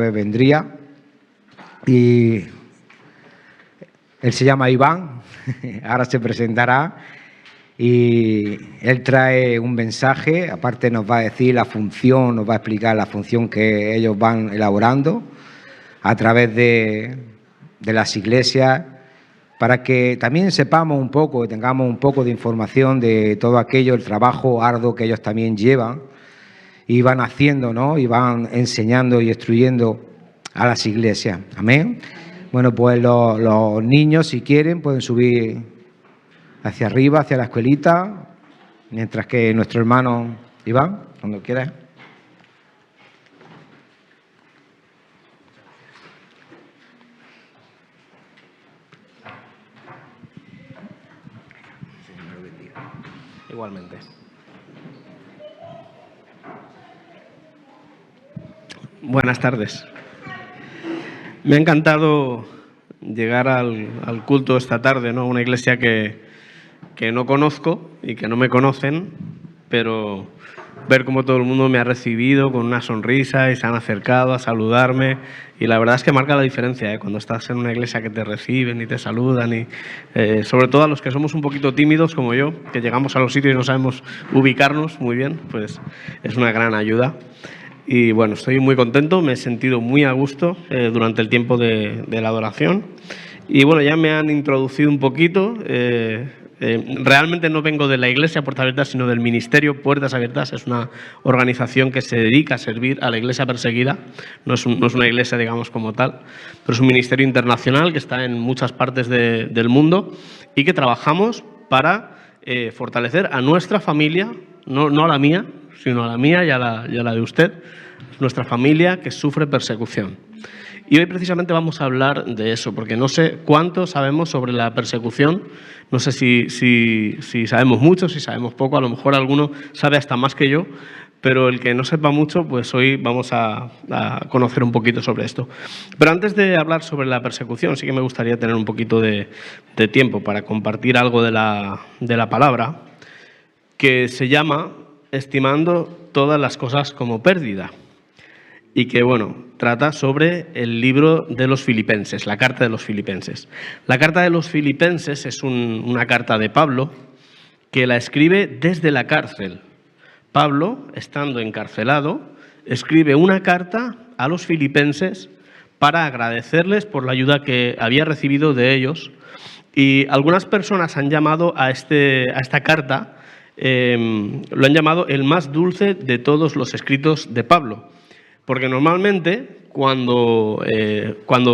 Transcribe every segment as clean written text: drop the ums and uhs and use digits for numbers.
vendría, y él se llama Iván, ahora se presentará, y él trae un mensaje, aparte nos va a decir la función, nos va a explicar la función que ellos van elaborando a través de las iglesias, para que también sepamos un poco y tengamos un poco de información de todo aquello, el trabajo arduo que ellos también llevan y van haciendo, ¿no? Y van enseñando y instruyendo a las iglesias. Amén. Bueno, pues los niños, si quieren, pueden subir hacia arriba, hacia la escuelita, mientras que nuestro hermano Iván, cuando quiera. Igualmente. Buenas tardes. Me ha encantado llegar al culto esta tarde, ¿no? Una iglesia que no conozco y que no me conocen, pero ver cómo todo el mundo me ha recibido con una sonrisa y se han acercado a saludarme, y la verdad es que marca la diferencia, ¿eh? Cuando estás en una iglesia que te reciben y te saludan, y sobre todo a los que somos un poquito tímidos como yo, que llegamos a los sitios y no sabemos ubicarnos muy bien, pues es una gran ayuda. Y bueno, estoy muy contento, me he sentido muy a gusto durante el tiempo de la adoración. Y bueno, ya me han introducido un poquito. Realmente no vengo de la Iglesia Puertas Abiertas, sino del Ministerio Puertas Abiertas. Es una organización que se dedica a servir a la iglesia perseguida. No es una iglesia, digamos, como tal, pero es un ministerio internacional que está en muchas partes del mundo y que trabajamos para fortalecer a nuestra familia, no a la mía, sino a la mía y a la de usted, nuestra familia que sufre persecución. Y hoy precisamente vamos a hablar de eso, porque no sé cuánto sabemos sobre la persecución, no sé si sabemos mucho, si sabemos poco, a lo mejor alguno sabe hasta más que yo, pero el que no sepa mucho, pues hoy vamos a conocer un poquito sobre esto. Pero antes de hablar sobre la persecución, sí que me gustaría tener un poquito de tiempo para compartir algo de la palabra, que se llama Estimando todas las cosas como pérdida. Y que, bueno, trata sobre el libro de los Filipenses, la carta de los Filipenses. La carta de los Filipenses es una carta de Pablo que la escribe desde la cárcel. Pablo, estando encarcelado, escribe una carta a los filipenses para agradecerles por la ayuda que había recibido de ellos. Y algunas personas han llamado a esta carta, lo han llamado el más dulce de todos los escritos de Pablo. Porque normalmente cuando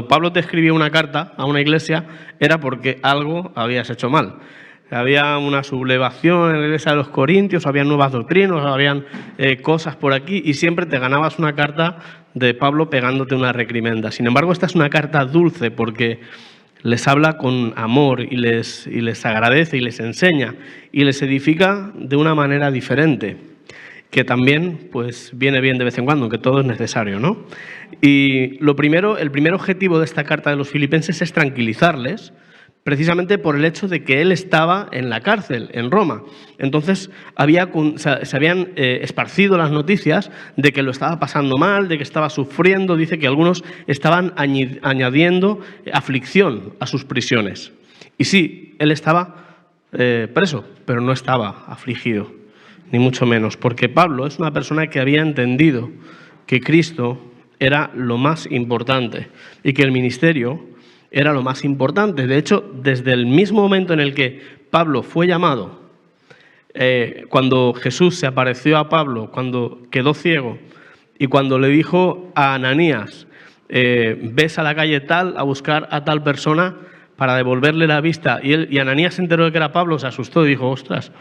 Pablo te escribía una carta a una iglesia era porque algo habías hecho mal. Había una sublevación en la iglesia de los Corintios, había nuevas doctrinas, habían cosas por aquí, y siempre te ganabas una carta de Pablo pegándote una reprimenda. Sin embargo, esta es una carta dulce porque les habla con amor y les agradece y les enseña y les edifica de una manera diferente, que también pues viene bien de vez en cuando, que todo es necesario, ¿no? Y el primer objetivo de esta carta de los filipenses es tranquilizarles, precisamente por el hecho de que él estaba en la cárcel, en Roma. Entonces se habían esparcido las noticias de que lo estaba pasando mal, de que estaba sufriendo. Dice que algunos estaban añadiendo aflicción a sus prisiones. Y sí, él estaba preso, pero no estaba afligido, ni mucho menos, porque Pablo es una persona que había entendido que Cristo era lo más importante y que el ministerio era lo más importante. De hecho, desde el mismo momento en el que Pablo fue llamado, cuando Jesús se apareció a Pablo, cuando quedó ciego y cuando le dijo a Ananías, ves a la calle tal a buscar a tal persona para devolverle la vista, y Ananías se enteró de que era Pablo, se asustó y dijo, ostras,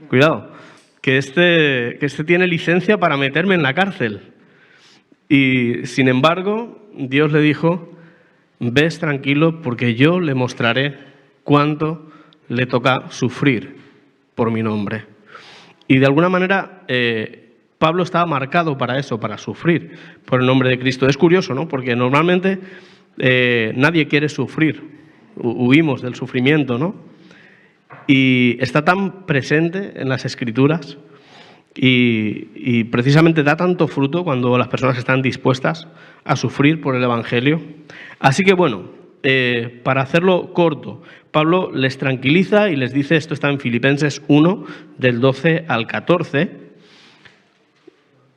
cuidado, que este tiene licencia para meterme en la cárcel. Y sin embargo, Dios le dijo, ves tranquilo porque yo le mostraré cuánto le toca sufrir por mi nombre. Y de alguna manera Pablo estaba marcado para eso, para sufrir por el nombre de Cristo. Es curioso, ¿no? Porque normalmente nadie quiere sufrir, huimos del sufrimiento, ¿no? Y está tan presente en las Escrituras y precisamente da tanto fruto cuando las personas están dispuestas a sufrir por el Evangelio. Así que bueno, para hacerlo corto, Pablo les tranquiliza y les dice, esto está en Filipenses 1, del 12 al 14,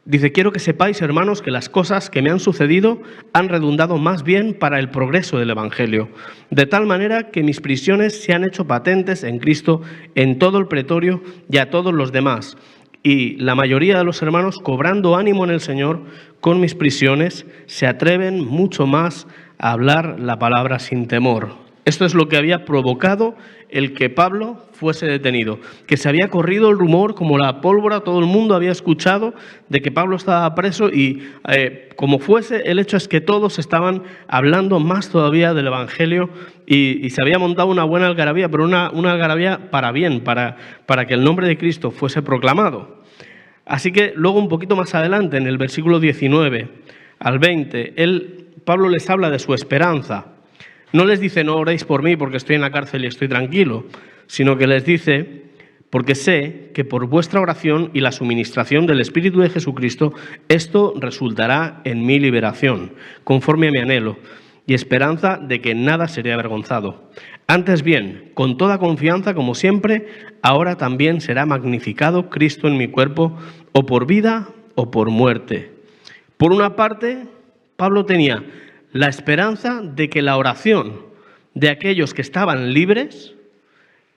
dice, quiero que sepáis, hermanos, que las cosas que me han sucedido han redundado más bien para el progreso del Evangelio, de tal manera que mis prisiones se han hecho patentes en Cristo en todo el pretorio y a todos los demás. Y la mayoría de los hermanos, cobrando ánimo en el Señor con mis prisiones, se atreven mucho más a hablar la palabra sin temor. Esto es lo que había provocado el que Pablo fuese detenido, que se había corrido el rumor como la pólvora, todo el mundo había escuchado de que Pablo estaba preso y como fuese, el hecho es que todos estaban hablando más todavía del Evangelio y se había montado una buena algarabía, pero una algarabía para bien, para que el nombre de Cristo fuese proclamado. Así que luego un poquito más adelante, en el versículo 19 al 20, Pablo les habla de su esperanza. No les dice, no oréis por mí porque estoy en la cárcel y estoy tranquilo, sino que les dice, porque sé que por vuestra oración y la suministración del Espíritu de Jesucristo, esto resultará en mi liberación, conforme a mi anhelo, y esperanza de que nada seré avergonzado. Antes bien, con toda confianza, como siempre, ahora también será magnificado Cristo en mi cuerpo, o por vida o por muerte. Por una parte, Pablo tenía la esperanza de que la oración de aquellos que estaban libres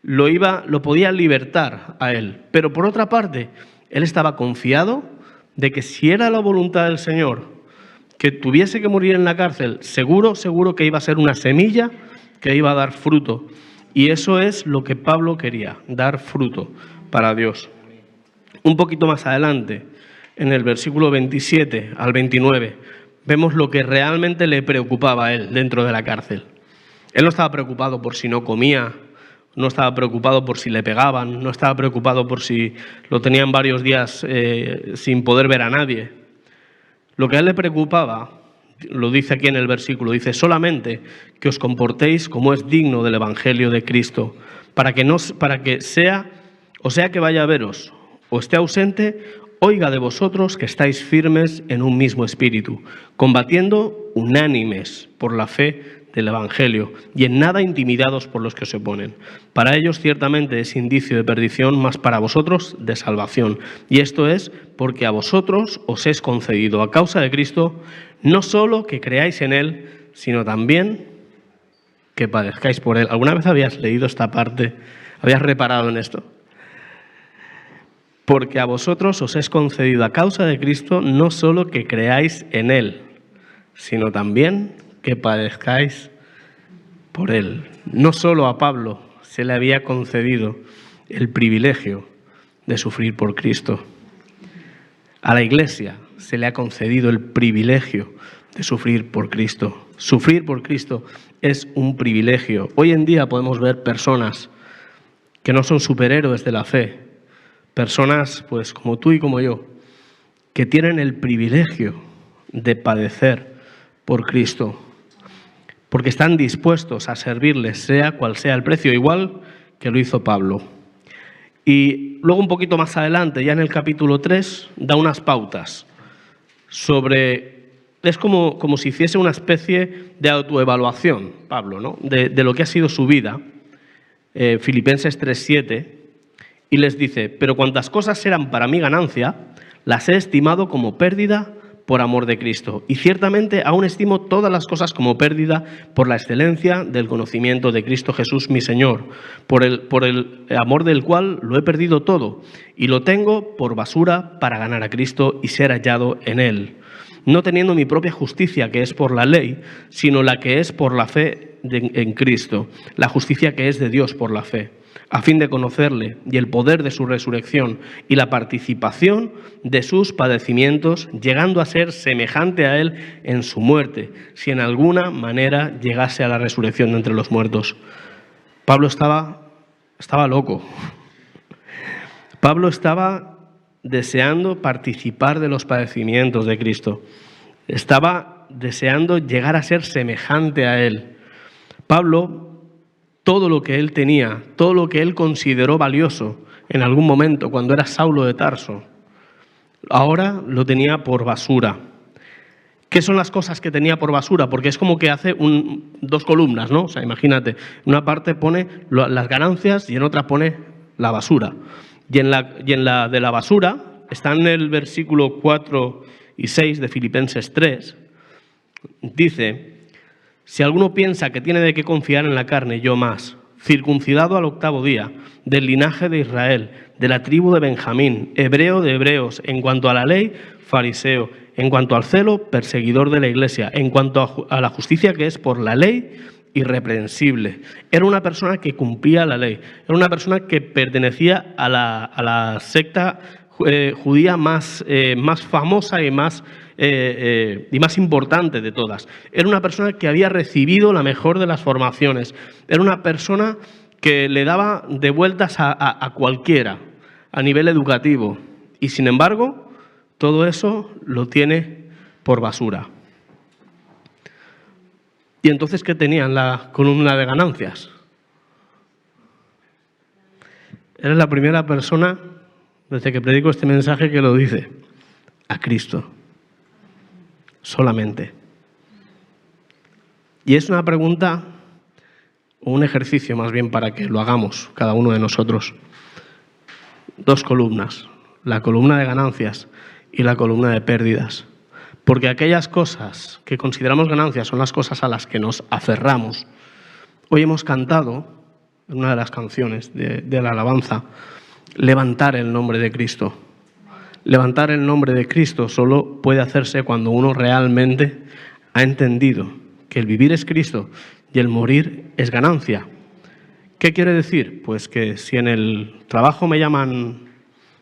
lo podía libertar a él. Pero por otra parte, él estaba confiado de que si era la voluntad del Señor que tuviese que morir en la cárcel, seguro que iba a ser una semilla que iba a dar fruto. Y eso es lo que Pablo quería, dar fruto para Dios. Un poquito más adelante, en el versículo 27 al 29, vemos lo que realmente le preocupaba a él dentro de la cárcel. Él no estaba preocupado por si no comía, no estaba preocupado por si le pegaban, no estaba preocupado por si lo tenían varios días sin poder ver a nadie. Lo que a él le preocupaba, lo dice aquí en el versículo, dice, solamente que os comportéis como es digno del Evangelio de Cristo, para que sea que vaya a veros o esté ausente, oiga de vosotros que estáis firmes en un mismo espíritu, combatiendo unánimes por la fe del Evangelio y en nada intimidados por los que se oponen. Para ellos ciertamente es indicio de perdición, mas para vosotros de salvación. Y esto es porque a vosotros os es concedido a causa de Cristo, no solo que creáis en Él, sino también que padezcáis por Él. ¿Alguna vez habías leído esta parte? ¿Habías reparado en esto? Porque a vosotros os es concedido a causa de Cristo no solo que creáis en Él, sino también que padezcáis por Él. No solo a Pablo se le había concedido el privilegio de sufrir por Cristo. A la Iglesia se le ha concedido el privilegio de sufrir por Cristo. Sufrir por Cristo es un privilegio. Hoy en día podemos ver personas que no son superhéroes de la fe, personas pues como tú y como yo, que tienen el privilegio de padecer por Cristo, porque están dispuestos a servirles, sea cual sea el precio, igual que lo hizo Pablo. Y luego un poquito más adelante, ya en el capítulo 3, da unas pautas sobre... Es como si hiciese una especie de autoevaluación, Pablo, ¿no? de lo que ha sido su vida. Filipenses 3:7, y les dice, pero cuantas cosas eran para mi ganancia, las he estimado como pérdida por amor de Cristo. Y ciertamente aún estimo todas las cosas como pérdida por la excelencia del conocimiento de Cristo Jesús mi Señor, por el amor del cual lo he perdido todo y lo tengo por basura para ganar a Cristo y ser hallado en Él, no teniendo mi propia justicia que es por la ley, sino la que es por la fe en Cristo, la justicia que es de Dios por la fe, a fin de conocerle y el poder de su resurrección y la participación de sus padecimientos, llegando a ser semejante a él en su muerte, si en alguna manera llegase a la resurrección de entre los muertos. Pablo estaba loco. Pablo estaba deseando participar de los padecimientos de Cristo. Estaba deseando llegar a ser semejante a él. Pablo, todo lo que él tenía, todo lo que él consideró valioso en algún momento, cuando era Saulo de Tarso, ahora lo tenía por basura. ¿Qué son las cosas que tenía por basura? Porque es como que hace dos columnas, ¿no? O sea, imagínate, en una parte pone las ganancias y en otra pone la basura. Y en la de la basura, está en el versículo 4 y 6 de Filipenses 3, dice: si alguno piensa que tiene de qué confiar en la carne, yo más, circuncidado al 8º día, del linaje de Israel, de la tribu de Benjamín, hebreo de hebreos, en cuanto a la ley, fariseo, en cuanto al celo, perseguidor de la iglesia, en cuanto a la justicia que es por la ley, irreprensible. Era una persona que cumplía la ley, era una persona que pertenecía a la secta judía más famosa y más importante de todas. Era una persona que había recibido la mejor de las formaciones. Era una persona que le daba de vueltas a cualquiera a nivel educativo. Y sin embargo, todo eso lo tiene por basura. ¿Y entonces qué tenía en la columna de ganancias? Eres la primera persona desde que predico este mensaje que lo dice: a Cristo. Solamente. Y es una pregunta, o un ejercicio más bien, para que lo hagamos cada uno de nosotros. Dos columnas, la columna de ganancias y la columna de pérdidas. Porque aquellas cosas que consideramos ganancias son las cosas a las que nos aferramos. Hoy hemos cantado, en una de las canciones de la alabanza, levantar el nombre de Cristo. Levantar el nombre de Cristo solo puede hacerse cuando uno realmente ha entendido que el vivir es Cristo y el morir es ganancia. ¿Qué quiere decir? Pues que si en el trabajo me llaman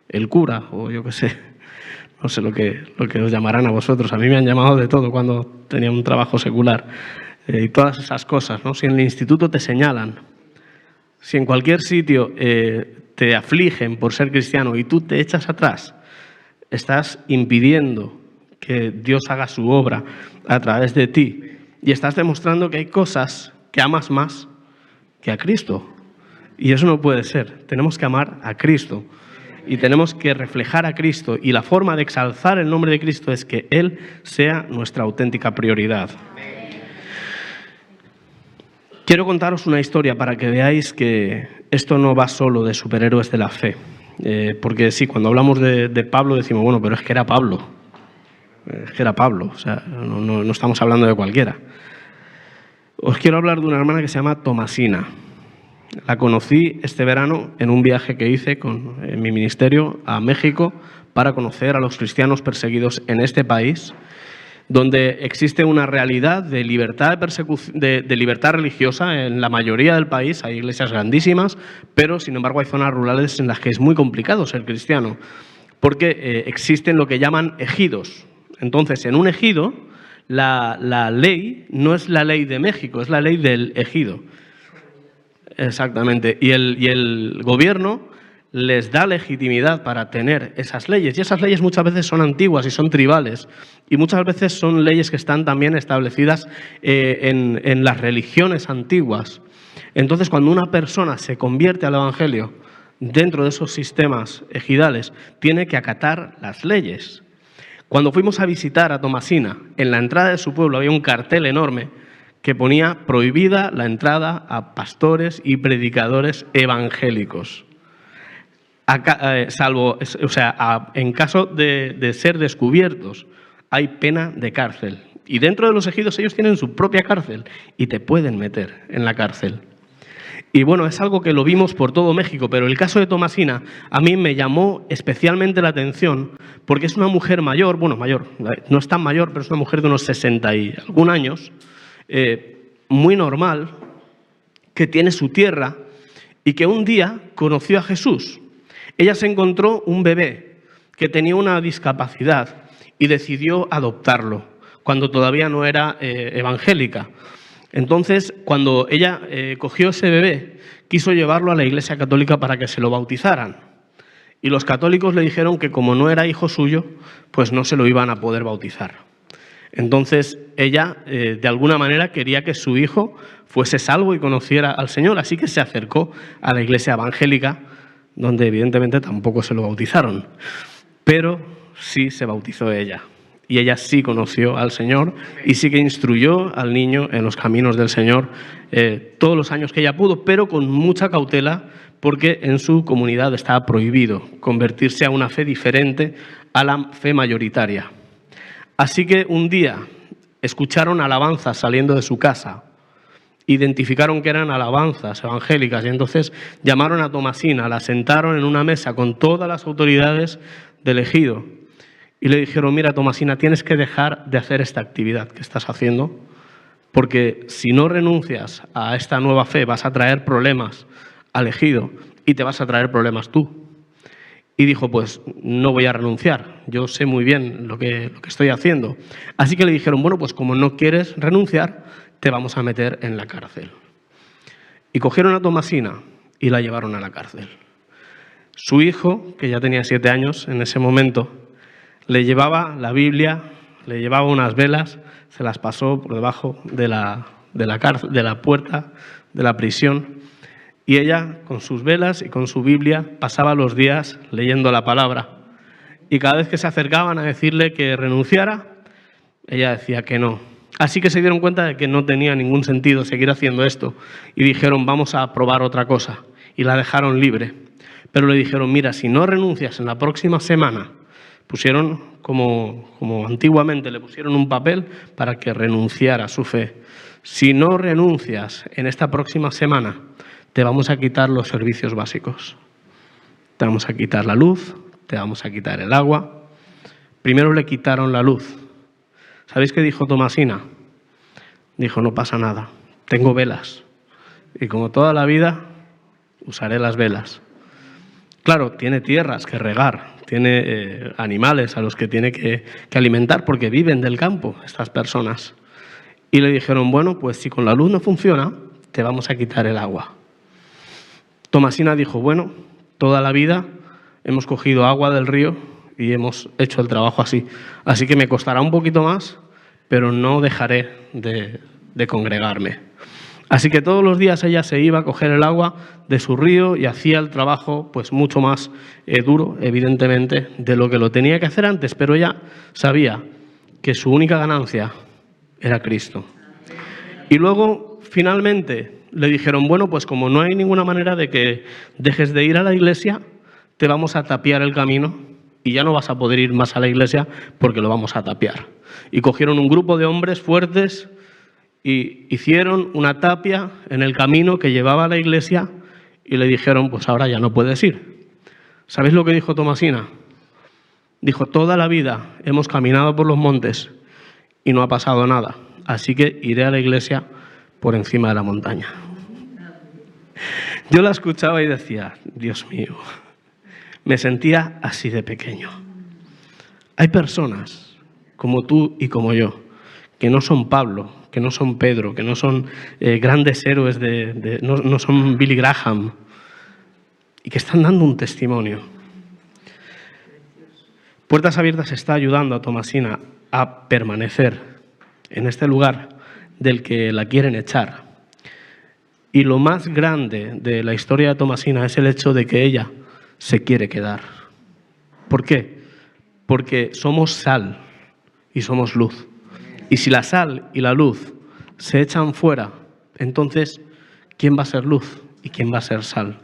el cura, o yo qué sé, no sé lo que os llamarán a vosotros. A mí me han llamado de todo cuando tenía un trabajo secular, y todas esas cosas, ¿no? Si en el instituto te señalan, si en cualquier sitio te afligen por ser cristiano y tú te echas atrás, estás impidiendo que Dios haga su obra a través de ti y estás demostrando que hay cosas que amas más que a Cristo. Y eso no puede ser. Tenemos que amar a Cristo y tenemos que reflejar a Cristo, y la forma de exalzar el nombre de Cristo es que Él sea nuestra auténtica prioridad. Quiero contaros una historia para que veáis que esto no va solo de superhéroes de la fe. Porque sí, cuando hablamos de Pablo decimos, bueno, pero es que era Pablo. Es que era Pablo, o sea, no estamos hablando de cualquiera. Os quiero hablar de una hermana que se llama Tomasina. La conocí este verano en un viaje que hice en mi ministerio a México para conocer a los cristianos perseguidos en este país, donde existe una realidad de libertad de libertad religiosa en la mayoría del país. Hay iglesias grandísimas, pero sin embargo hay zonas rurales en las que es muy complicado ser cristiano, porque existen lo que llaman ejidos. Entonces, en un ejido, la ley no es la ley de México, es la ley del ejido. Exactamente. Y el gobierno les da legitimidad para tener esas leyes. Y esas leyes muchas veces son antiguas y son tribales. Y muchas veces son leyes que están también establecidas en las religiones antiguas. Entonces, cuando una persona se convierte al Evangelio dentro de esos sistemas ejidales, tiene que acatar las leyes. Cuando fuimos a visitar a Tomasina, en la entrada de su pueblo había un cartel enorme que ponía prohibida la entrada a pastores y predicadores evangélicos. En caso de ser descubiertos, hay pena de cárcel. Y dentro de los ejidos ellos tienen su propia cárcel y te pueden meter en la cárcel. Y bueno, es algo que lo vimos por todo México, pero el caso de Tomasina a mí me llamó especialmente la atención porque es una mujer mayor, bueno, mayor, no es tan mayor, pero es una mujer de unos 60 y algún años, muy normal, que tiene su tierra y que un día conoció a Jesús. Ella se encontró un bebé que tenía una discapacidad y decidió adoptarlo cuando todavía no era evangélica. Entonces, cuando ella cogió ese bebé, quiso llevarlo a la Iglesia Católica para que se lo bautizaran. Y los católicos le dijeron que como no era hijo suyo, pues no se lo iban a poder bautizar. Entonces, ella, de alguna manera, quería que su hijo fuese salvo y conociera al Señor, así que se acercó a la Iglesia evangélica, donde evidentemente tampoco se lo bautizaron. Pero sí se bautizó ella. Y ella sí conoció al Señor y sí que instruyó al niño en los caminos del Señor todos los años que ella pudo, pero con mucha cautela, porque en su comunidad estaba prohibido convertirse a una fe diferente a la fe mayoritaria. Así que un día escucharon alabanzas saliendo de su casa, identificaron que eran alabanzas evangélicas y entonces llamaron a Tomasina, la sentaron en una mesa con todas las autoridades del ejido y le dijeron: mira, Tomasina, tienes que dejar de hacer esta actividad que estás haciendo, porque si no renuncias a esta nueva fe vas a traer problemas al ejido y te vas a traer problemas tú. Y dijo: pues no voy a renunciar, yo sé muy bien lo que estoy haciendo. Así que le dijeron: bueno, pues como no quieres renunciar, te vamos a meter en la cárcel. Y cogieron a Tomasina y la llevaron a la cárcel. Su hijo, que ya tenía 7 años en ese momento, le llevaba la Biblia, le llevaba unas velas, se las pasó por debajo de la puerta de la prisión. Y ella, con sus velas y con su Biblia, pasaba los días leyendo la palabra. Y cada vez que se acercaban a decirle que renunciara, ella decía que no. Así que se dieron cuenta de que no tenía ningún sentido seguir haciendo esto. Y dijeron: vamos a probar otra cosa. Y la dejaron libre. Pero le dijeron: mira, si no renuncias en la próxima semana, pusieron, como antiguamente, le pusieron un papel para que renunciara a su fe. Si no renuncias en esta próxima semana, te vamos a quitar los servicios básicos. Te vamos a quitar la luz, te vamos a quitar el agua. Primero le quitaron la luz. ¿Sabéis qué dijo Tomasina? Dijo: no pasa nada, tengo velas. Y como toda la vida, usaré las velas. Claro, tiene tierras que regar, tiene animales a los que tiene que alimentar, porque viven del campo estas personas. Y le dijeron: bueno, pues si con la luz no funciona, te vamos a quitar el agua. Tomasina dijo: bueno, toda la vida hemos cogido agua del río y hemos hecho el trabajo así. Así que me costará un poquito más, pero no dejaré de congregarme. Así que todos los días ella se iba a coger el agua de su río y hacía el trabajo pues mucho más duro, evidentemente, de lo que lo tenía que hacer antes, pero ella sabía que su única ganancia era Cristo. Y luego, finalmente, le dijeron: bueno, pues como no hay ninguna manera de que dejes de ir a la iglesia, te vamos a tapiar el camino y ya no vas a poder ir más a la iglesia porque lo vamos a tapiar. Y cogieron un grupo de hombres fuertes y hicieron una tapia en el camino que llevaba a la iglesia y le dijeron: pues ahora ya no puedes ir. ¿Sabéis lo que dijo Tomasina? Dijo: toda la vida hemos caminado por los montes y no ha pasado nada, así que iré a la iglesia por encima de la montaña. Yo la escuchaba y decía: Dios mío, me sentía así de pequeño. Hay personas como tú y como yo, que no son Pablo, que no son Pedro, que no son grandes héroes, no son Billy Graham, y que están dando un testimonio. Puertas Abiertas está ayudando a Tomasina a permanecer en este lugar del que la quieren echar. Y lo más grande de la historia de Tomasina es el hecho de que ella se quiere quedar. ¿Por qué? Porque somos sal y somos luz. Y si la sal y la luz se echan fuera, entonces, ¿quién va a ser luz y quién va a ser sal?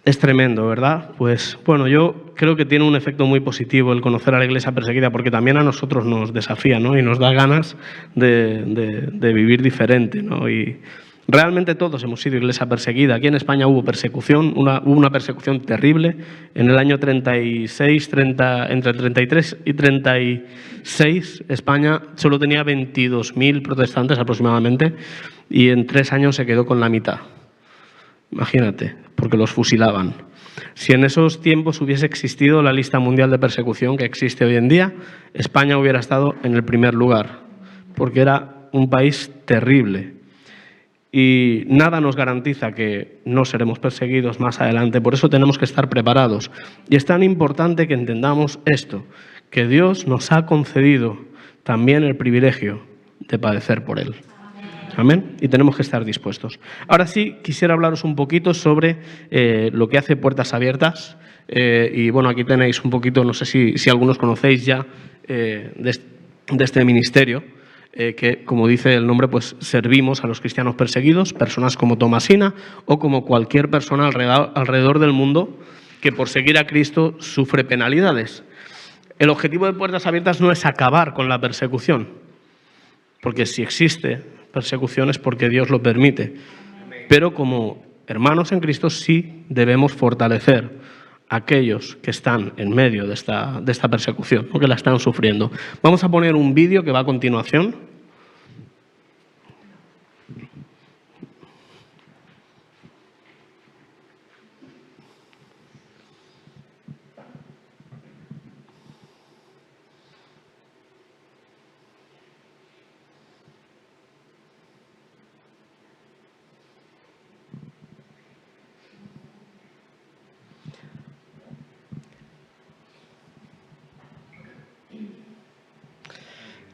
Es tremendo, ¿verdad? Pues bueno, yo creo que tiene un efecto muy positivo el conocer a la iglesia perseguida, porque también a nosotros nos desafía, ¿no? Y nos da ganas de vivir diferente, ¿no? Y realmente todos hemos sido iglesia perseguida. Aquí en España hubo persecución, hubo una persecución terrible. En el año 36, entre el 33 y 36, España solo tenía 22.000 protestantes aproximadamente y en 3 años se quedó con la mitad. Imagínate, porque los fusilaban. Si en esos tiempos hubiese existido la lista mundial de persecución que existe hoy en día, España hubiera estado en el primer lugar, porque era un país terrible. Y nada nos garantiza que no seremos perseguidos más adelante, por eso tenemos que estar preparados. Y es tan importante que entendamos esto, que Dios nos ha concedido también el privilegio de padecer por Él. Amén. Y tenemos que estar dispuestos. Ahora sí, quisiera hablaros un poquito sobre lo que hace Puertas Abiertas. Y bueno, aquí tenéis un poquito, no sé si algunos conocéis ya de este ministerio, que como dice el nombre, pues servimos a los cristianos perseguidos, personas como Tomasina o como cualquier persona alrededor del mundo que por seguir a Cristo sufre penalidades. El objetivo de Puertas Abiertas no es acabar con la persecución, porque si existe persecución es porque Dios lo permite. Pero como hermanos en Cristo sí debemos fortalecer a aquellos que están en medio de esta persecución, o que la están sufriendo. Vamos a poner un vídeo que va a continuación.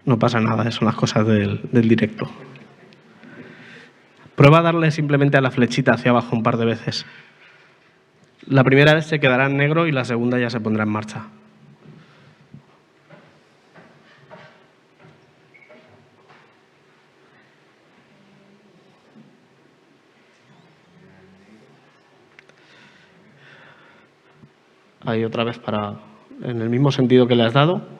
No pasa nada, son las cosas del directo. Prueba a darle simplemente a la flechita hacia abajo un par de veces. La primera vez se quedará en negro y la segunda ya se pondrá en marcha. Ahí otra vez en el mismo sentido que le has dado.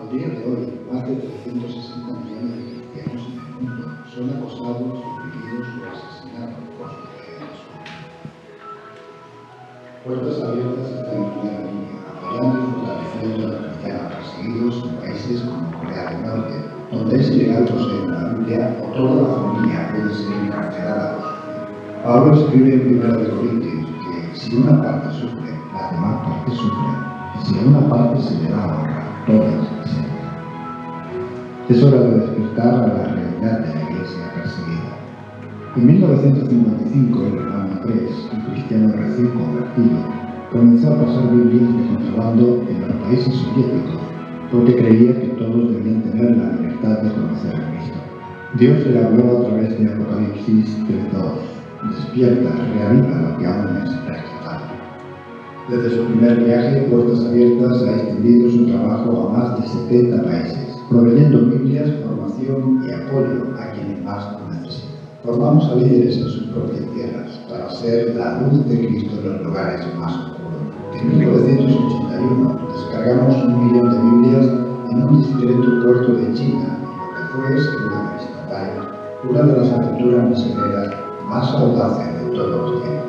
Al día de hoy, más de 360 millones de cristianos en el mundo son acosados, oprimidos o asesinados por su fe en Jesús. Puertas Abiertas está en primera línea, apoyando y fortaleciendo a los cristianos perseguidos en países como Corea del Norte, donde es ilegal poseer una Biblia o toda la familia puede ser encarcelada por su fe. Pablo escribe en 1 Corintios que si una parte sufre, las demás partes sufren, y si a una parte se le da honra, todas se dan. Es hora de despertar a la realidad de la Iglesia perseguida. En 1955, el hermano Andrés, un cristiano recién convertido, comenzó a pasar Biblias de contrabando en los países soviéticos porque creía que todos debían tener la libertad de conocer a Cristo. Dios le habló a través de Apocalipsis 3:2: despierta, reaviva lo que aún es rescatado. Desde su primer viaje, Puertas Abiertas ha extendido su trabajo a más de 70 países, proveyendo Biblias, formación y apoyo a quienes más lo necesitan. Formamos a líderes en sus propias tierras para ser la luz de Cristo en los lugares más oscuros. En 1981 descargamos 1 millón de Biblias en un discreto puerto de China, en lo que fue, según la revista Time, una de las aventuras misioneras más audaces de todos los tiempos.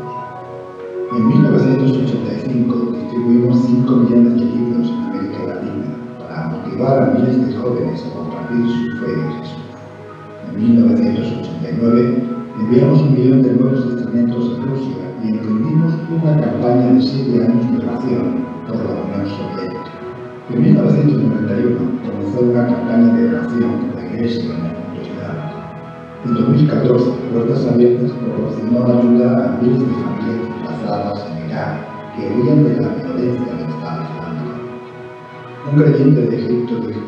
En 1985 distribuimos 5 millones de libros en América Latina para motivar a miles de jóvenes a compartir su fe en Jesús. En 1989 enviamos 1 millón de nuevos testamentos a Rusia y emprendimos una campaña de 7 años de oración por la Unión Soviética. En 1991 comenzó una campaña de oración por la Iglesia en el mundo islámico. En 2014, Puertas Abiertas proporcionó ayuda a miles de familias desplazadas en Irak que huían de la violencia del Estado Islámico. Un creyente de Egipto dijo: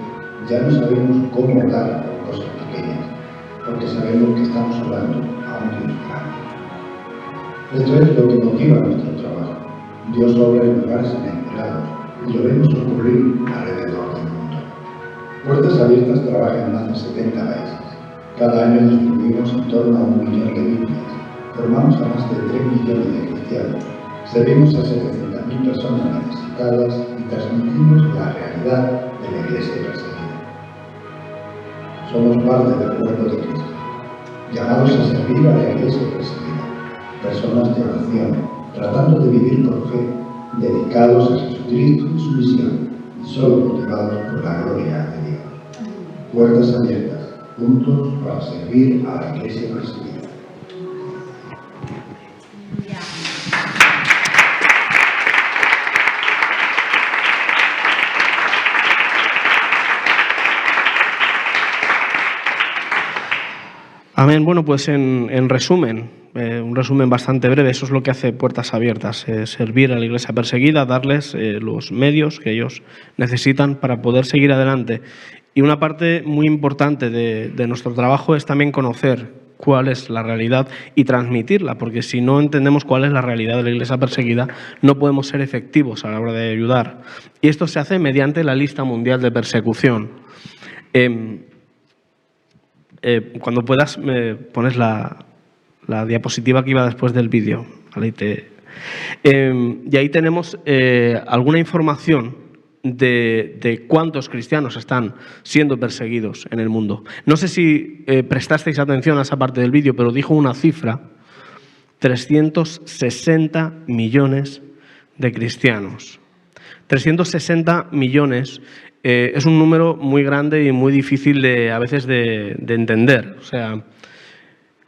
ya no sabemos cómo orar por cosas pequeñas, porque sabemos que estamos orando a un Dios grande. Esto es lo que motiva nuestro trabajo. Dios obra en lugares inesperados y lo vemos ocurrir alrededor del mundo. Puertas Abiertas trabaja en más de 70 países. Cada año distribuimos en torno a 1 millón de Biblias, formamos a más de 3 millones de cristianos, servimos a 700.000 personas necesitadas y transmitimos la realidad de la Iglesia perseguida. Somos parte del cuerpo de Cristo, llamados a servir a la Iglesia perseguida, personas de oración, tratando de vivir por fe, dedicados a Jesucristo y su misión, y solo motivados por la gloria de Dios. Puertas Abiertas, juntos para servir a la Iglesia perseguida. Amén. Bueno, pues en resumen, un resumen bastante breve, eso es lo que hace Puertas Abiertas, servir a la Iglesia perseguida, darles los medios que ellos necesitan para poder seguir adelante. Y una parte muy importante de nuestro trabajo es también conocer cuál es la realidad y transmitirla, porque si no entendemos cuál es la realidad de la Iglesia perseguida, no podemos ser efectivos a la hora de ayudar. Y esto se hace mediante la lista mundial de persecución. Cuando puedas, me pones la diapositiva que iba después del vídeo. Y ahí tenemos alguna información de cuántos cristianos están siendo perseguidos en el mundo. No sé si prestasteis atención a esa parte del vídeo, pero dijo una cifra: 360 millones de cristianos. 360 millones es un número muy grande y muy difícil a veces de entender. O sea,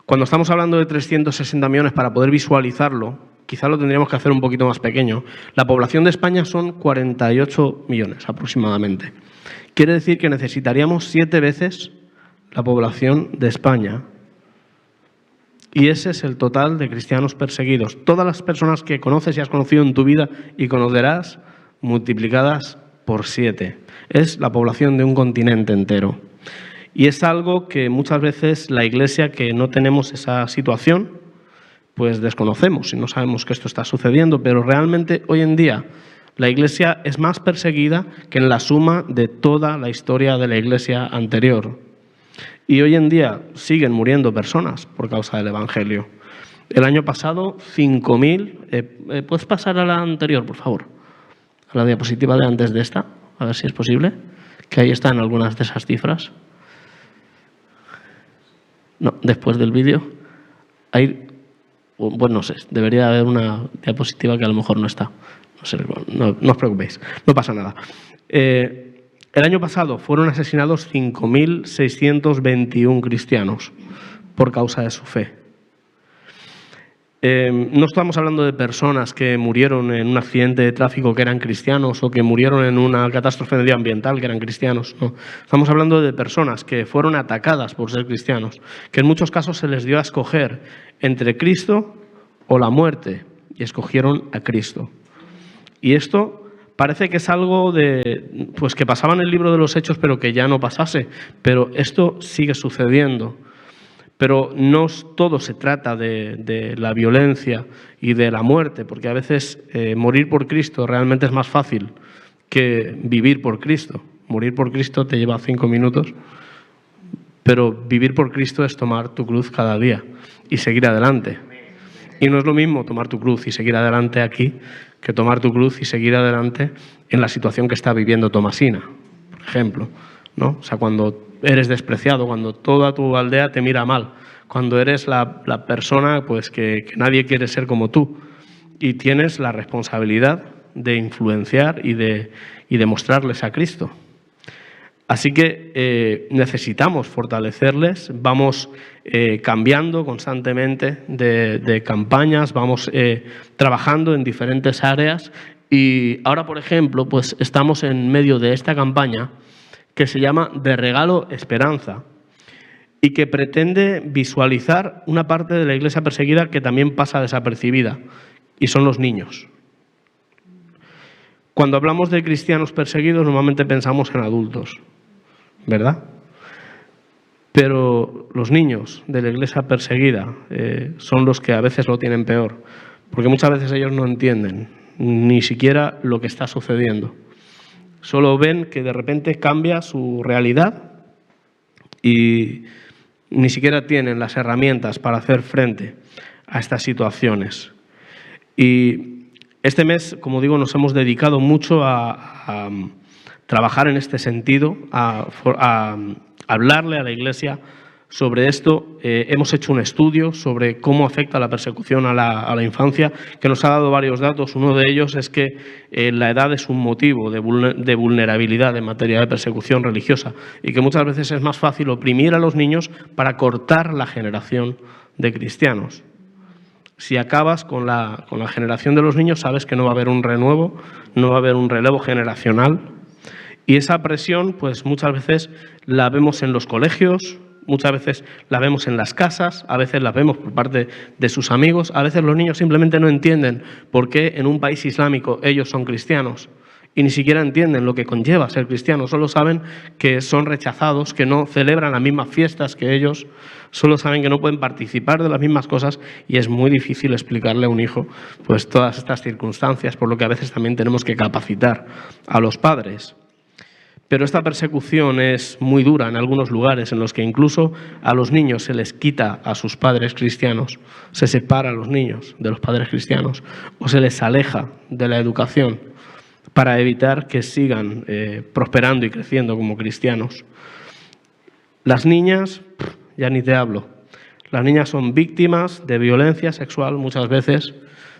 cuando estamos hablando de 360 millones, para poder visualizarlo, quizá lo tendríamos que hacer un poquito más pequeño. La población de España son 48 millones aproximadamente. Quiere decir que necesitaríamos 7 veces la población de España. Y ese es el total de cristianos perseguidos. Todas las personas que conoces y has conocido en tu vida y conocerás, multiplicadas por 7. Es la población de un continente entero. Y es algo que muchas veces la Iglesia, que no tenemos esa situación, pues desconocemos y no sabemos que esto está sucediendo, pero realmente hoy en día la Iglesia es más perseguida que en la suma de toda la historia de la Iglesia anterior. Y hoy en día siguen muriendo personas por causa del Evangelio. El año pasado, 5.000... ¿Puedes pasar a la anterior, por favor? A la diapositiva de antes de esta, a ver si es posible, que ahí están algunas de esas cifras. No, después del vídeo. Ahí, bueno, no sé, debería haber una diapositiva que a lo mejor no está. No sé, no os preocupéis, no pasa nada. El año pasado fueron asesinados 5.621 cristianos por causa de su fe. No estamos hablando de personas que murieron en un accidente de tráfico que eran cristianos o que murieron en una catástrofe medioambiental que eran cristianos. No. Estamos hablando de personas que fueron atacadas por ser cristianos, que en muchos casos se les dio a escoger entre Cristo o la muerte y escogieron a Cristo. Y esto parece que es algo pues que pasaba en el libro de los Hechos, pero que ya no pasase. Pero esto sigue sucediendo. Pero no todo se trata de la violencia y de la muerte, porque a veces morir por Cristo realmente es más fácil que vivir por Cristo. Morir por Cristo te lleva 5 minutos, pero vivir por Cristo es tomar tu cruz cada día y seguir adelante. Y no es lo mismo tomar tu cruz y seguir adelante aquí que tomar tu cruz y seguir adelante en la situación que está viviendo Tomasina, por ejemplo, ¿no? O sea, cuando eres despreciado, cuando toda tu aldea te mira mal, cuando eres la persona pues que nadie quiere ser como tú y tienes la responsabilidad de influenciar y de mostrarles a Cristo. Así que necesitamos fortalecerles, vamos cambiando constantemente de campañas, vamos trabajando en diferentes áreas y ahora, por ejemplo, pues estamos en medio de esta campaña que se llama De Regalo Esperanza y que pretende visualizar una parte de la Iglesia perseguida que también pasa desapercibida, y son los niños. Cuando hablamos de cristianos perseguidos, normalmente pensamos en adultos, ¿verdad? Pero los niños de la Iglesia perseguida son los que a veces lo tienen peor, porque muchas veces ellos no entienden ni siquiera lo que está sucediendo. Solo ven que de repente cambia su realidad y ni siquiera tienen las herramientas para hacer frente a estas situaciones. Y este mes, como digo, nos hemos dedicado mucho a trabajar en este sentido, a hablarle a la Iglesia sobre esto. Hemos hecho un estudio sobre cómo afecta la persecución a la infancia, que nos ha dado varios datos. Uno de ellos es que la edad es un motivo de vulnerabilidad en materia de persecución religiosa y que muchas veces es más fácil oprimir a los niños para cortar la generación de cristianos. Si acabas con la generación de los niños, sabes que no va a haber un renuevo, no va a haber un relevo generacional. Y esa presión, pues muchas veces la vemos en los colegios, muchas veces la vemos en las casas, a veces la vemos por parte de sus amigos, a veces los niños simplemente no entienden por qué en un país islámico ellos son cristianos y ni siquiera entienden lo que conlleva ser cristiano, solo saben que son rechazados, que no celebran las mismas fiestas que ellos, solo saben que no pueden participar de las mismas cosas y es muy difícil explicarle a un hijo pues todas estas circunstancias, por lo que a veces también tenemos que capacitar a los padres. Pero esta persecución es muy dura en algunos lugares en los que incluso a los niños se les quita a sus padres cristianos, se separa a los niños de los padres cristianos o se les aleja de la educación para evitar que sigan prosperando y creciendo como cristianos. Las niñas, ya ni te hablo, las niñas son víctimas de violencia sexual muchas veces,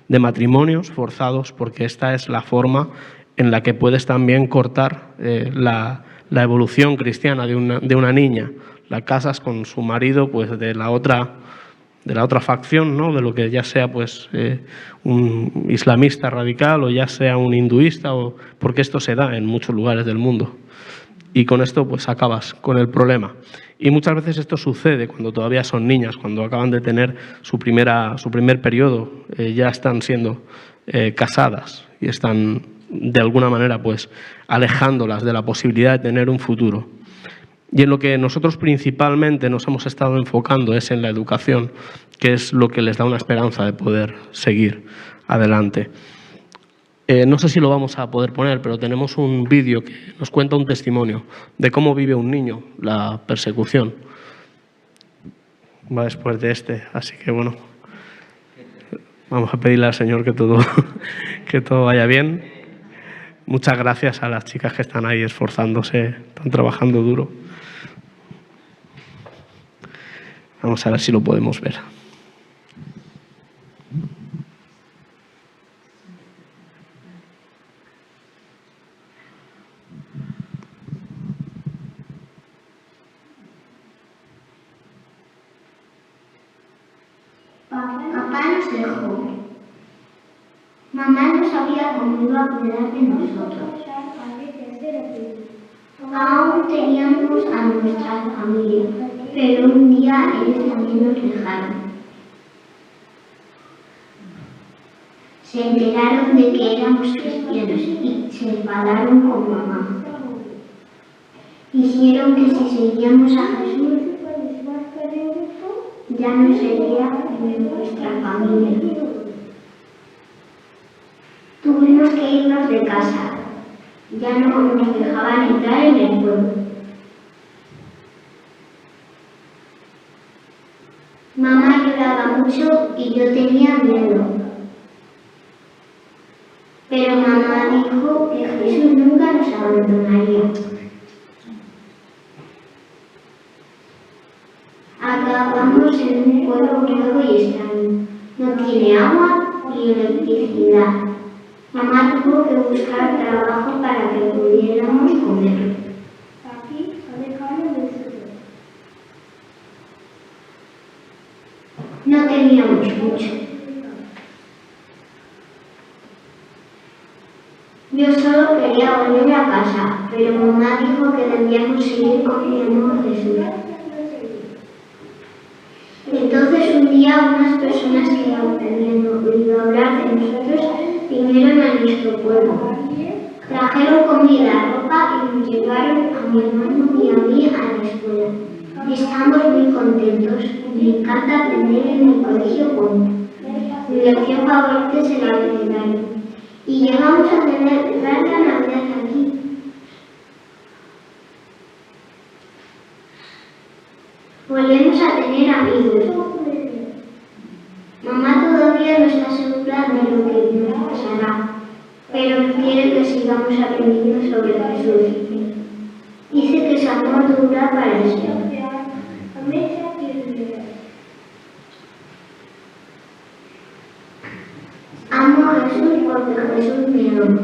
de matrimonios forzados, porque esta es la forma en la que puedes también cortar la evolución cristiana de una niña. La casas con su marido pues de la otra facción, ¿no? De lo que ya sea pues un islamista radical o ya sea un hinduista, porque esto se da en muchos lugares del mundo. Y con esto pues acabas con el problema. Y muchas veces esto sucede cuando todavía son niñas, cuando acaban de tener su primer periodo, ya están siendo casadas y están de alguna manera pues alejándolas de la posibilidad de tener un futuro. Y en lo que nosotros principalmente nos hemos estado enfocando es en la educación, que es lo que les da una esperanza de poder seguir adelante. No sé si lo vamos a poder poner, pero tenemos un vídeo que nos cuenta un testimonio de cómo vive un niño la persecución. Va después de este, así que bueno, vamos a pedirle al Señor que todo vaya bien. Muchas gracias a las chicas que están ahí esforzándose, están trabajando duro. Vamos a ver si lo podemos ver. Papá nos dejó. Mamá no sabía cómo iba a cuidar de nosotros. Aún teníamos a nuestra familia, pero un día ellos también nos dejaron. Se enteraron de que éramos cristianos y se enfadaron con mamá. Dijeron que si seguíamos a Jesús, ya no sería nuestra familia. Tuvimos que irnos de casa. Ya no nos dejaban entrar en el pueblo. Mamá lloraba mucho y yo tenía miedo. Pero mamá dijo que Jesús nunca nos abandonaría. Acabamos en un pueblo nuevo y extraño. No tiene agua ni electricidad. Mamá tuvo que buscar trabajo para que pudiéramos comer. No teníamos mucho. Yo solo quería volver a casa, pero mamá dijo que debíamos seguir confiando en Jesús. Entonces un día unas personas que habían oído hablar de nosotros vinieron a nuestro pueblo. Trajeron comida, ropa y nos llevaron a mi hermano y a mí a la escuela. Estamos muy contentos. Me encanta aprender en el colegio con mi lección favorita es el abecedario. Y llegamos a celebrar la Navidad aquí. Volvemos a tener amigos. Mamá todavía no está segura de lo que nos pasará, pero quiere que sigamos aprendiendo sobre Jesús. Dice que su amor dura para siempre. Amo a Jesús porque Jesús me ama.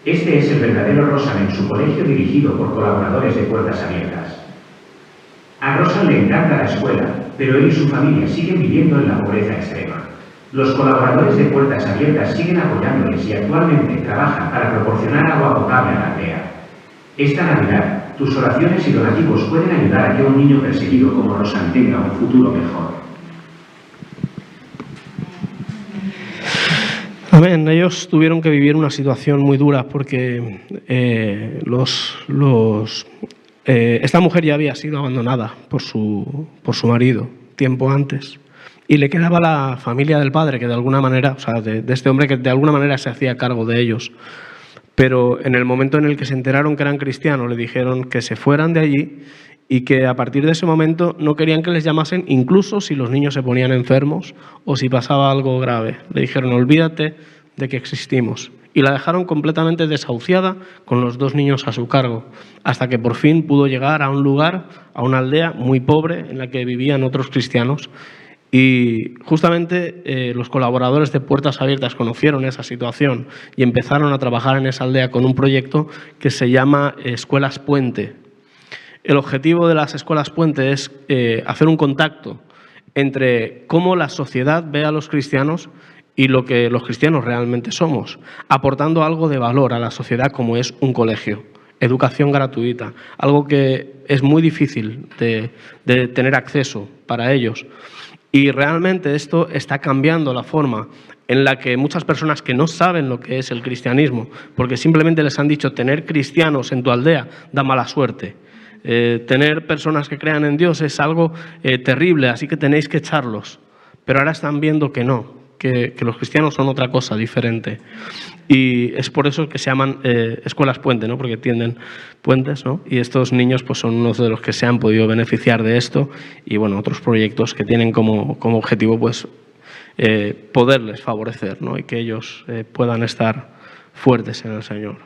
Este es el verdadero Rosan en su colegio dirigido por colaboradores de Puertas Abiertas. A Rosan le encanta la escuela, pero él y su familia siguen viviendo en la pobreza extrema. Los colaboradores de Puertas Abiertas siguen apoyándoles y actualmente trabajan para proporcionar agua potable a la aldea. Esta Navidad, tus oraciones y donativos pueden ayudar a que un niño perseguido como Rosan tenga un futuro mejor. Amén. Ellos tuvieron que vivir una situación muy dura porque esta mujer ya había sido abandonada por su marido tiempo antes y le quedaba la familia del padre que de alguna manera, o sea, de este hombre que de alguna manera se hacía cargo de ellos. Pero en el momento en el que se enteraron que eran cristianos, le dijeron que se fueran de allí y que a partir de ese momento no querían que les llamasen, incluso si los niños se ponían enfermos o si pasaba algo grave. Le dijeron, olvídate de que existimos. Y la dejaron completamente desahuciada con los 2 niños a su cargo, hasta que por fin pudo llegar a un lugar, a una aldea muy pobre en la que vivían otros cristianos. Y justamente los colaboradores de Puertas Abiertas conocieron esa situación y empezaron a trabajar en esa aldea con un proyecto que se llama Escuelas Puente. El objetivo de las Escuelas Puente es hacer un contacto entre cómo la sociedad ve a los cristianos y lo que los cristianos realmente somos, aportando algo de valor a la sociedad como es un colegio, educación gratuita, algo que es muy difícil de tener acceso para ellos. Y realmente esto está cambiando la forma en la que muchas personas que no saben lo que es el cristianismo, porque simplemente les han dicho tener cristianos en tu aldea da mala suerte. Tener personas que crean en Dios es algo terrible, así que tenéis que echarlos. Pero ahora están viendo que no, que los cristianos son otra cosa diferente. Y es por eso que se llaman escuelas puente, ¿no? Porque tienden puentes, ¿no? Y estos niños pues, son unos de los que se han podido beneficiar de esto y bueno, otros proyectos que tienen como objetivo pues, poderles favorecer, ¿no? Y que ellos puedan estar fuertes en el Señor.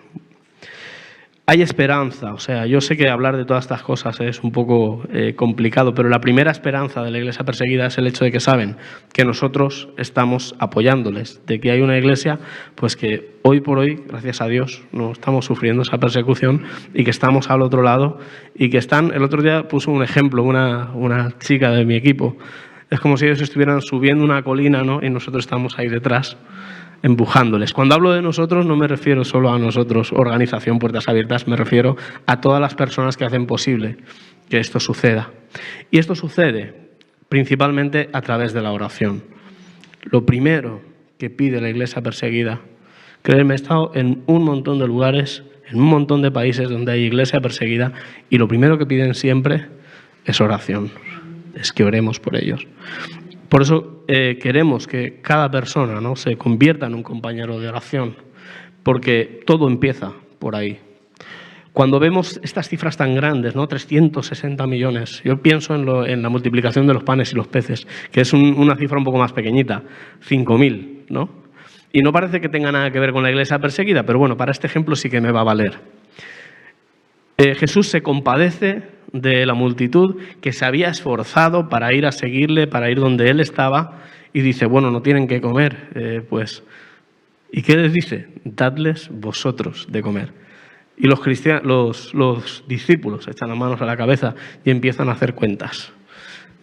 Hay esperanza, o sea, yo sé que hablar de todas estas cosas es un poco complicado, pero la primera esperanza de la iglesia perseguida es el hecho de que saben que nosotros estamos apoyándoles, de que hay una iglesia pues que hoy por hoy, gracias a Dios, no estamos sufriendo esa persecución y que estamos al otro lado y que están, el otro día puso un ejemplo, una chica de mi equipo, es como si ellos estuvieran subiendo una colina, ¿no? Y nosotros estamos ahí detrás, empujándoles. Cuando hablo de nosotros no me refiero solo a nosotros, Organización Puertas Abiertas, me refiero a todas las personas que hacen posible que esto suceda. Y esto sucede principalmente a través de la oración. Lo primero que pide la iglesia perseguida, créeme, he estado en un montón de lugares, en un montón de países donde hay iglesia perseguida y lo primero que piden siempre es oración, es que oremos por ellos. Por eso queremos que cada persona, ¿no? se convierta en un compañero de oración, porque todo empieza por ahí. Cuando vemos estas cifras tan grandes, ¿no? 360 millones, yo pienso en la multiplicación de los panes y los peces, que es una cifra un poco más pequeñita, 5.000, ¿no? Y no parece que tenga nada que ver con la iglesia perseguida, pero bueno, para este ejemplo sí que me va a valer. Jesús se compadece de la multitud que se había esforzado para ir a seguirle, para ir donde él estaba, y dice, bueno, no tienen que comer, pues. ¿Y qué les dice? Dadles vosotros de comer. Y los discípulos echan las manos a la cabeza y empiezan a hacer cuentas.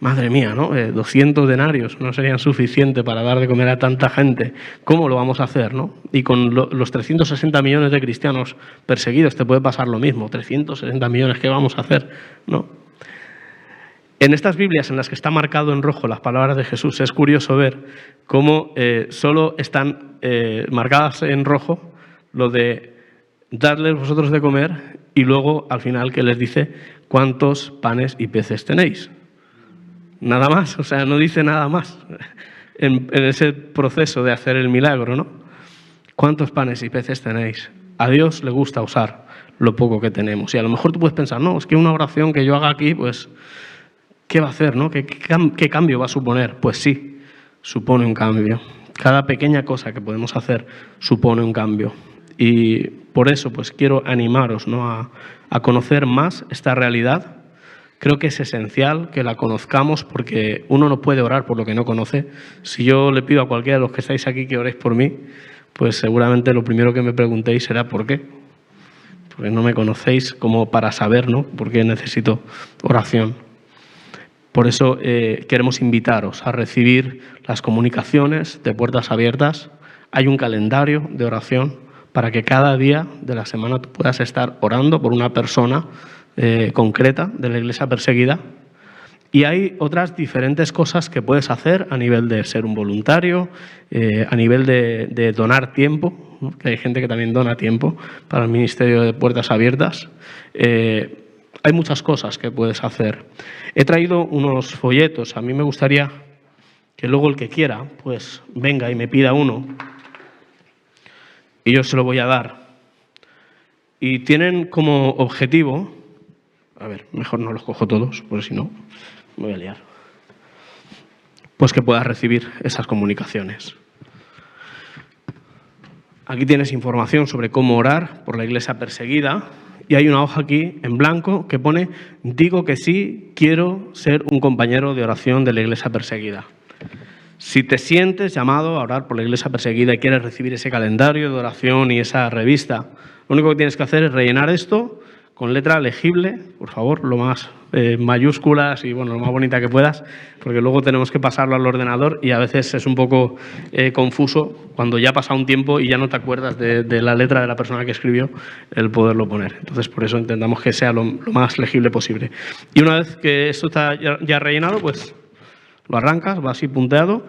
Madre mía, ¿no? 200 denarios no serían suficientes para dar de comer a tanta gente. ¿Cómo lo vamos a hacer, no? Y con los 360 millones de cristianos perseguidos te puede pasar lo mismo. 360 millones, ¿qué vamos a hacer? ¿No? En estas Biblias en las que está marcado en rojo las palabras de Jesús, es curioso ver cómo solo están marcadas en rojo lo de darles vosotros de comer y luego al final que les dice cuántos panes y peces tenéis. Nada más, o sea, no dice nada más en ese proceso de hacer el milagro, ¿no? ¿Cuántos panes y peces tenéis? A Dios le gusta usar lo poco que tenemos. Y a lo mejor tú puedes pensar, no, es que una oración que yo haga aquí, pues, ¿qué va a hacer, no? ¿Qué cambio va a suponer? Pues sí, supone un cambio. Cada pequeña cosa que podemos hacer supone un cambio. Y por eso, pues, quiero animaros, ¿no? a conocer más esta realidad. Creo que es esencial que la conozcamos porque uno no puede orar por lo que no conoce. Si yo le pido a cualquiera de los que estáis aquí que oréis por mí, pues seguramente lo primero que me preguntéis será ¿por qué? Porque no me conocéis como para saber, ¿no? ¿Por qué necesito oración? Por eso queremos invitaros a recibir las comunicaciones de Puertas Abiertas. Hay un calendario de oración para que cada día de la semana tú puedas estar orando por una persona concreta de la iglesia perseguida. Y hay otras diferentes cosas que puedes hacer a nivel de ser un voluntario, a nivel de donar tiempo, ¿no? Que hay gente que también dona tiempo para el Ministerio de Puertas Abiertas. Hay muchas cosas que puedes hacer. He traído unos folletos. A mí me gustaría que luego el que quiera pues venga y me pida uno y yo se lo voy a dar. Y tienen como objetivo, a ver, mejor no los cojo todos, porque si no me voy a liar, pues que puedas recibir esas comunicaciones. Aquí tienes información sobre cómo orar por la iglesia perseguida y hay una hoja aquí en blanco que pone: digo que sí, quiero ser un compañero de oración de la iglesia perseguida. Si te sientes llamado a orar por la iglesia perseguida y quieres recibir ese calendario de oración y esa revista, lo único que tienes que hacer es rellenar esto con letra legible, por favor, lo más mayúsculas y bueno, lo más bonita que puedas, porque luego tenemos que pasarlo al ordenador y a veces es un poco confuso cuando ya pasa un tiempo y ya no te acuerdas de la letra de la persona que escribió, el poderlo poner. Entonces, por eso intentamos que sea lo más legible posible. Y una vez que esto está ya rellenado, pues lo arrancas, va así punteado.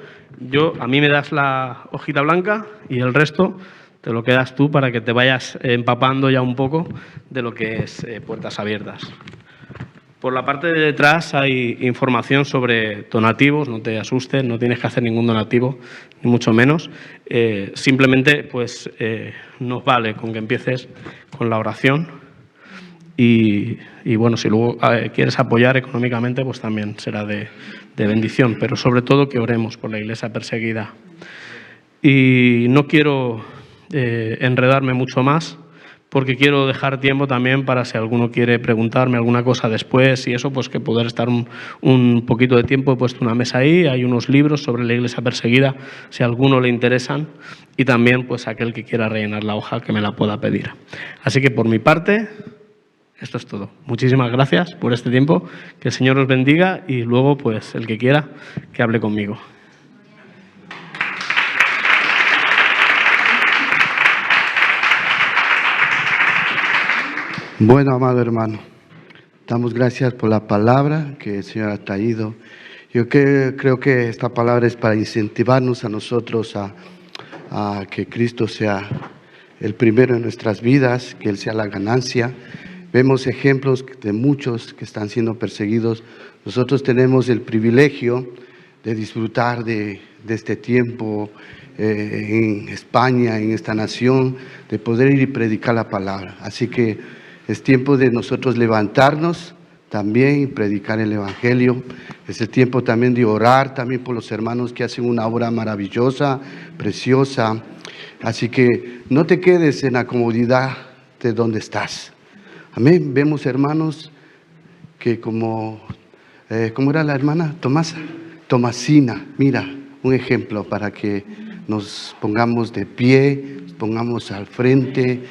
A mí me das la hojita blanca y el resto te lo quedas tú para que te vayas empapando ya un poco de lo que es Puertas Abiertas. Por la parte de detrás hay información sobre donativos, no te asustes, no tienes que hacer ningún donativo, ni mucho menos. Simplemente pues nos vale con que empieces con la oración y bueno, si luego quieres apoyar económicamente, pues también será de bendición, pero sobre todo que oremos por la iglesia perseguida. Y no quiero enredarme mucho más, porque quiero dejar tiempo también para si alguno quiere preguntarme alguna cosa después y eso, pues que poder estar un poquito de tiempo. He puesto una mesa ahí, hay unos libros sobre la iglesia perseguida, si a alguno le interesan, y también pues aquel que quiera rellenar la hoja que me la pueda pedir. Así que por mi parte, esto es todo. Muchísimas gracias por este tiempo, que el Señor os bendiga y luego pues el que quiera que hable conmigo. Bueno, amado hermano, damos gracias por la palabra que el Señor ha traído. Yo creo que esta palabra es para incentivarnos a nosotros a que Cristo sea el primero en nuestras vidas, que Él sea la ganancia. Vemos ejemplos de muchos que están siendo perseguidos. Nosotros tenemos el privilegio de disfrutar de este tiempo en España, en esta nación, de poder ir y predicar la palabra. Así que es tiempo de nosotros levantarnos también y predicar el Evangelio. Es el tiempo también de orar también por los hermanos que hacen una obra maravillosa, preciosa. Así que no te quedes en la comodidad de donde estás. Amén. Vemos hermanos que ¿cómo era la hermana? Tomasina. Mira, un ejemplo para que nos pongamos de pie, nos pongamos al frente.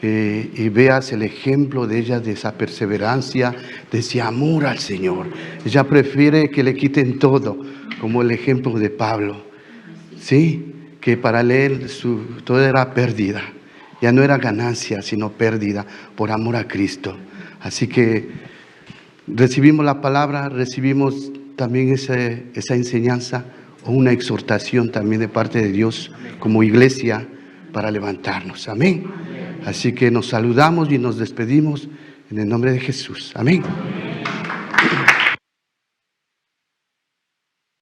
Y veas el ejemplo de ella, de esa perseverancia, de ese amor al Señor. Ella prefiere que le quiten todo, como el ejemplo de Pablo, ¿sí? Que para él todo era pérdida, ya no era ganancia, sino pérdida, por amor a Cristo. Así que recibimos la palabra, recibimos también esa enseñanza, o una exhortación también de parte de Dios, como iglesia, para levantarnos. Amén. Así que nos saludamos y nos despedimos en el nombre de Jesús. Amén.